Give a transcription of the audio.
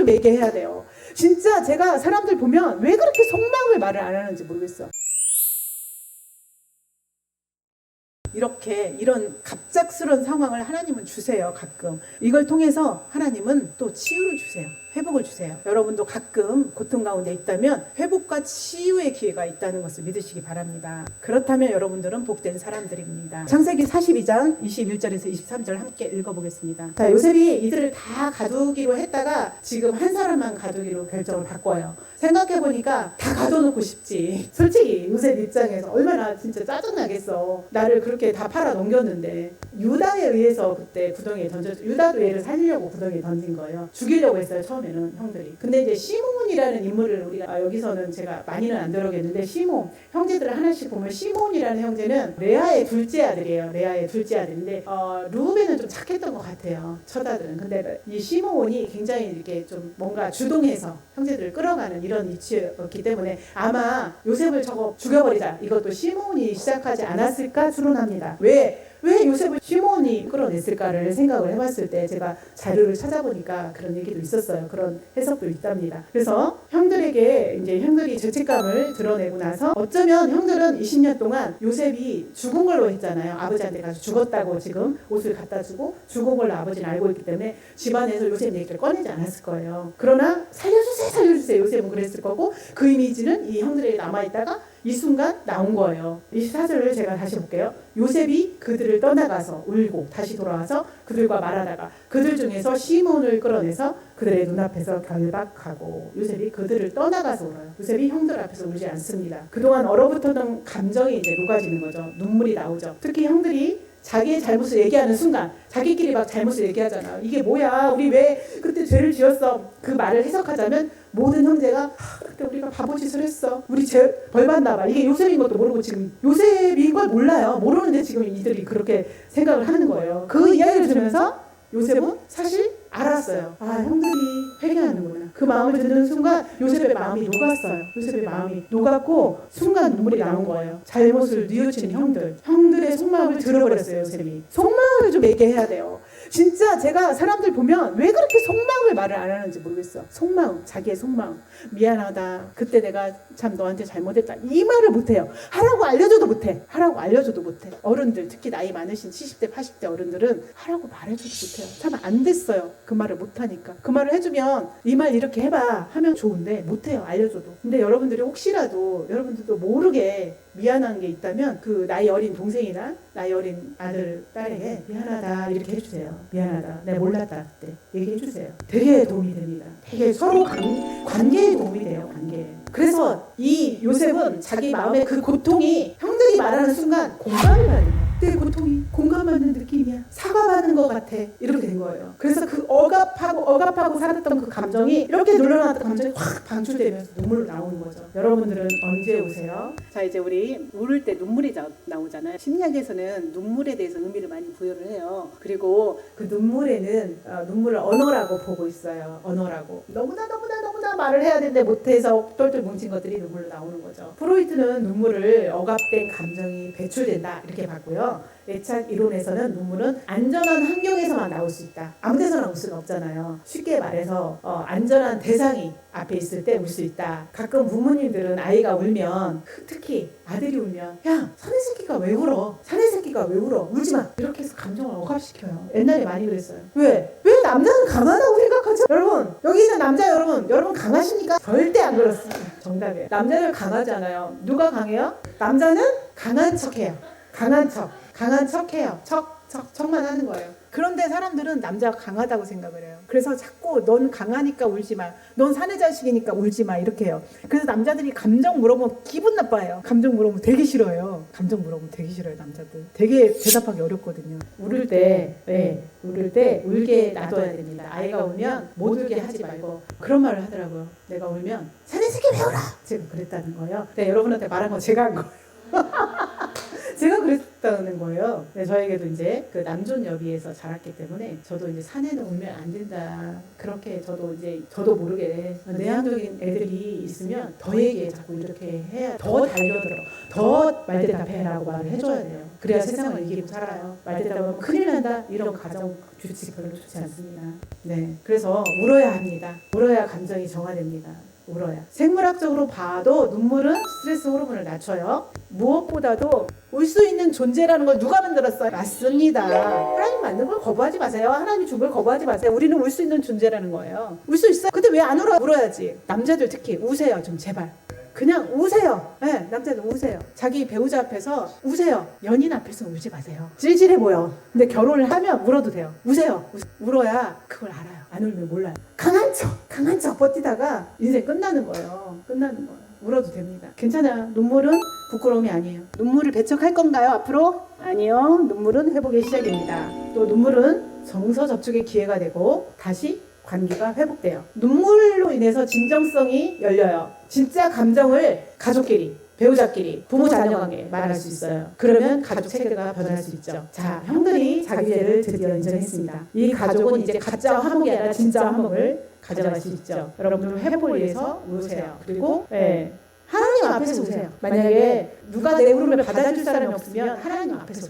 좀 얘기해야 돼요. 진짜 제가 사람들 보면 왜 그렇게 속마음을 말을 안 하는지 모르겠어. 이런 갑작스러운 상황을 하나님은 주세요. 가끔 이걸 통해서 하나님은 또 치유를 주세요. 회복을 주세요. 여러분도 가끔 고통 가운데 있다면 회복과 치유의 기회가 있다는 것을 믿으시기 바랍니다. 그렇다면 여러분들은 복된 사람들입니다. 창세기 42장 21절에서 23절 함께 읽어보겠습니다. 자, 요셉이 이들을 다 가두기로 했다가 지금 한 사람만 가두기로 결정을 바꿔요. 생각해보니까 다 가둬놓고 싶지. 솔직히 요셉 입장에서 얼마나 진짜 짜증나겠어. 나를 그렇게 다 팔아 넘겼는데. 유다에 의해서 그때 구덩이에 던져서 유다도 얘를 살리려고 구덩이에 던진 거예요. 죽이려고 했어요, 처음에는 형들이. 근데 이제 시몬이라는 인물을 우리가 여기서는 제가 많이는 안 들어오겠는데, 시몬 형제들을 하나씩 보면 시몬이라는 형제는 레아의 둘째 아들이에요. 레아의 둘째 아들인데 루벤은 좀 착했던 것 같아요, 처자들은. 근데 이 시몬이 굉장히 이렇게 좀 뭔가 주동해서 형제들을 끌어가는 이런 위치였기 때문에 아마 요셉을 저거 죽여버리자, 이것도 시몬이 시작하지 않았을까 추론합니다. 왜 요셉을 시몬이 끌어냈을까를 생각을 해봤을 때 제가 자료를 찾아보니까 그런 얘기도 있었어요. 그런 해석도 있답니다. 그래서 형들에게 이제 형들이 죄책감을 드러내고 나서 어쩌면 형들은 20년 동안 요셉이 죽은 걸로 했잖아요. 아버지한테 가서 죽었다고 지금 옷을 갖다 주고 죽은 걸로 아버지는 알고 있기 때문에 집안에서 요셉 얘기를 꺼내지 않았을 거예요. 그러나 살려주세요 요셉은 그랬을 거고, 그 이미지는 이 형들에게 남아있다가 이 순간 나온 거예요. 24절을 제가 다시 볼게요. 요셉이 그들을 떠나가서 울고 다시 돌아와서 그들과 말하다가 그들 중에서 시몬을 끌어내서 그들의 눈앞에서 결박하고, 요셉이 그들을 떠나가서 울어요. 요셉이 형들 앞에서 울지 않습니다. 그동안 얼어붙었던 감정이 이제 녹아지는 거죠. 눈물이 나오죠. 특히 형들이 자기의 잘못을 얘기하는 순간 자기끼리 막 잘못을 얘기하잖아. 이게 뭐야, 우리 왜 그때 죄를 지었어. 그 말을 해석하자면 모든 형제가 그때 우리가 바보짓을 했어, 우리 죄 벌 받나 봐. 이게 요셉인 것도 모르고 지금 요셉인 걸 몰라요. 모르는데 지금 이들이 그렇게 생각을 하는 거예요. 그 이야기를 들으면서 요셉은 사실 알았어요. 아, 형들이 회개하는구나. 그 마음을 듣는 순간 요셉의 마음이 녹았어요. 요셉의 마음이 녹았고 순간 눈물이 나온 거예요. 잘못을 뉘우치는 형들의 속마음을 들어버렸어요. 요셉이. 속마음을 좀 얘기해야 돼요. 진짜 제가 사람들 보면 왜 그렇게 속마음을 말을 안 하는지 모르겠어. 속마음, 자기의 속마음. 미안하다, 그때 내가 참 너한테 잘못했다, 이 말을 못해요. 하라고 알려줘도 못해. 어른들, 특히 나이 많으신 70대 80대 어른들은 하라고 말해줘도 못해요. 참 안 됐어요, 그 말을 못하니까. 그 말을 해주면 이 말 이렇게 해봐 하면 좋은데 못해요, 알려줘도. 근데 여러분들이 혹시라도 여러분들도 모르게 미안한 게 있다면 그 나이 어린 동생이나 나이 어린 아들, 딸에게 미안하다 이렇게 해주세요. 미안하다, 내가 몰랐다, 그때 얘기해주세요. 되게 도움이 됩니다. 되게 서로 관계에 도움이 돼요. 관계에. 그래서 이 요셉은 자기 마음의 그 고통이 형들이 말하는 순간 공감을 받는, 내 고통이 공감하는 느낌이야, 사과받는 것 같아, 이렇게 된 거예요. 그래서 그 억압하고 살았던 그 감정이, 이렇게 눌러놨던 감정이 확 방출되면서 눈물로 나오는 거죠. 여러분들은 언제 우세요? 자, 이제 우리 울을 때 눈물이 나오잖아요. 심리학에서는 눈물에 대해서 의미를 많이 부여를 해요. 그리고 그 눈물에는 눈물을 언어라고 보고 있어요. 언어라고. 너무나 말을 해야 되는데 못해서 똘똘 뭉친 것들이 눈물로 나오는 거죠. 프로이트는 눈물을 억압된 감정이 배출된다 이렇게 봤고요. 애착 이론에서는 눈물은 안전한 환경에서만 나올 수 있다. 아무 데서나 나올 수는 없잖아요. 쉽게 말해서 안전한 대상이 앞에 있을 때 울 수 있다. 가끔 부모님들은 아이가 울면, 특히 아들이 울면, 야, 사내 새끼가 왜 울어? 울지 마. 이렇게 해서 감정을 억압시켜요. 옛날에 많이 그랬어요. 왜 남자는 강하다고 생각하죠? 여러분, 여기 있는 남자 여러분 강하십니까? 절대 안 그렇습니다. 정답이에요. 남자는 강하잖아요. 누가 강해요? 남자는 강한 척해요. 척만 하는 거예요. 그런데 사람들은 남자가 강하다고 생각을 해요. 그래서 자꾸 넌 강하니까 울지 마, 넌 사내 자식이니까 울지 마, 이렇게 해요. 그래서 남자들이 감정 물어보면 기분 나빠요. 감정 물어보면 되게 싫어요. 남자들. 되게 대답하기 어렵거든요. 울을 때 울게 놔둬야 됩니다. 아이가 울면 못 울게 하지 말고 그런 말을 하더라고요. 내가 울면 사내 새끼 왜 울어? 제가 그랬다는 거예요. 네, 여러분한테 말한 거 제가 한 거예요. 제가 그랬다는 거예요. 네, 저에게도 이제 그 남존 여비에서 자랐기 때문에 저도 이제 산에는 울면 안 된다. 그렇게 저도 이제 저도 모르게 내향적인 애들이 있으면 더 얘기해. 자꾸 이렇게 해야 더 달려들어. 더 말대답해라고 말을 해줘야 돼요. 그래야 세상을 이기고 살아요. 말대답하면 큰일 난다. 이런 가정 규칙 별로 좋지 않습니다. 네, 그래서 울어야 합니다. 울어야 감정이 정화됩니다. 울어야. 생물학적으로 봐도 눈물은 스트레스 호르몬을 낮춰요. 무엇보다도 울 수 있는 존재라는 걸 누가 만들었어요? 맞습니다. 하나님 만든 걸 거부하지 마세요. 하나님이 준 걸 거부하지 마세요. 우리는 울 수 있는 존재라는 거예요. 울 수 있어요. 근데 왜 안 울어? 울어야지. 남자들 특히 우세요. 좀 제발. 그냥 우세요. 네, 남자들 우세요. 자기 배우자 앞에서 우세요. 연인 앞에서 울지 마세요. 찔찔해 보여. 근데 결혼을 하면 울어도 돼요. 우세요. 울어야 그걸 알아요. 안 울면 몰라요. 강한 척 버티다가 인생 끝나는 거예요. 끝나는 거예요. 울어도 됩니다. 괜찮아요. 눈물은 부끄러움이 아니에요. 눈물을 배척할 건가요, 앞으로? 아니요. 눈물은 회복의 시작입니다. 또 눈물은 정서 접촉의 기회가 되고 다시 관계가 회복돼요. 눈물로 인해서 진정성이 열려요. 진짜 감정을 가족끼리, 배우자끼리, 부모 자녀 관계 말할 수 있어요. 그러면 가족 체계가 변할 수 있죠. 자, 형들이 자기 죄를 드디어 인정했습니다. 이 가족은 이제 가짜 화목이 아니라 진짜 화목을 가져갈 수 있죠. 여러분들 회복을 위해서 우세요. 그리고 하나님 앞에서 우세요. 만약에 누가 내 울음을 받아줄 사람이 없으면 하나님 앞에서